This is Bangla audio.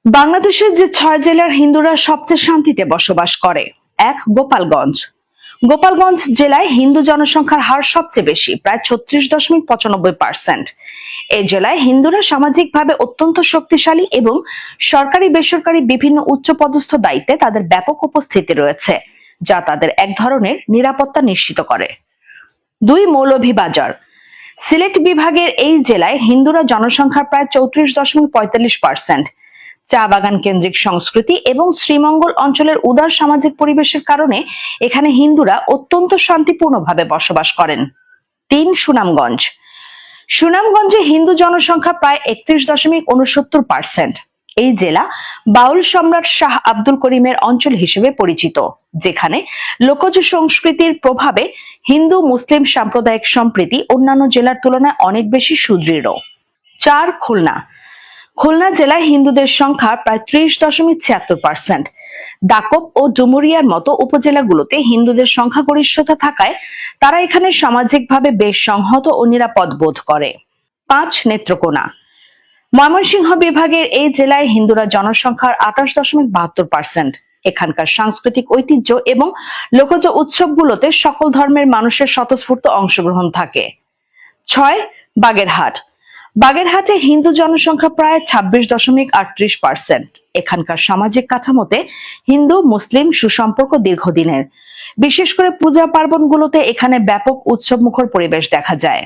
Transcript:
বাংলাদেশের যে ৬ জেলার হিন্দুরা সবচেয়ে শান্তিতে বসবাস করে। ১. গোপালগঞ্জ। গোপালগঞ্জ জেলায় হিন্দু জনসংখ্যার হার সবচেয়ে বেশি, প্রায় ৩৬.৯৫%। এই জেলায় হিন্দুরা সামাজিকভাবে অত্যন্ত শক্তিশালী এবং সরকারি বেসরকারি বিভিন্ন উচ্চপদস্থ দায়িত্বে তাদের ব্যাপক উপস্থিতি রয়েছে, যা তাদের এক ধরনের নিরাপত্তা নিশ্চিত করে। ২. মৌলভীবাজার। সিলেট বিভাগের এই জেলায় হিন্দুরা জনসংখ্যার প্রায় ৩৪.৪৫%। চা বাগান কেন্দ্রিক সংস্কৃতি এবং শ্রীমঙ্গল অঞ্চলের উদার সামাজিক পরিবেশের কারণে এখানে হিন্দুরা অত্যন্ত শান্তিপূর্ণভাবে বসবাস করেন। ৩. সুনামগঞ্জ। সুনামগঞ্জে হিন্দু জনসংখ্যা প্রায় ৩১.৬৯%। এই জেলা বাউল সম্রাট শাহ আব্দুল করিমের অঞ্চল হিসেবে পরিচিত, যেখানে লোকজ সংস্কৃতির প্রভাবে হিন্দু মুসলিম সাম্প্রদায়িক সম্প্রীতি অন্যান্য জেলার তুলনায় অনেক বেশি সুদৃঢ়। ৪. খুলনা। খুলনা জেলায় হিন্দুদের সংখ্যা প্রায় ৩০.৭৬%। দাকব ও ডুমুরিয়ার মতো উপজেলাগুলোতে হিন্দুদের সংখ্যাগরিষ্ঠতা থাকায় তারা এখানে সামাজিকভাবে বেশ সংহত ও নিরাপদ বোধ করে। ৫. নেত্রকোনা। ময়মনসিংহ বিভাগের এই জেলায় হিন্দুরা জনসংখ্যার ২৮.৭২%। এখানকার সাংস্কৃতিক ঐতিহ্য এবং লোকজ উৎসবগুলোতে সকল ধর্মের মানুষের স্বতঃস্ফূর্ত অংশগ্রহণ থাকে। ৬. বাগেরহাট। বাগেরহাটে হিন্দু জনসংখ্যা প্রায় ২৬.৩৮%। এখানকার সামাজিক কাঠামোতে হিন্দু মুসলিম সুসম্পর্ক দীর্ঘদিনের। বিশেষ করে পূজা পার্বণগুলোতে এখানে ব্যাপক উৎসবমুখর পরিবেশ দেখা যায়।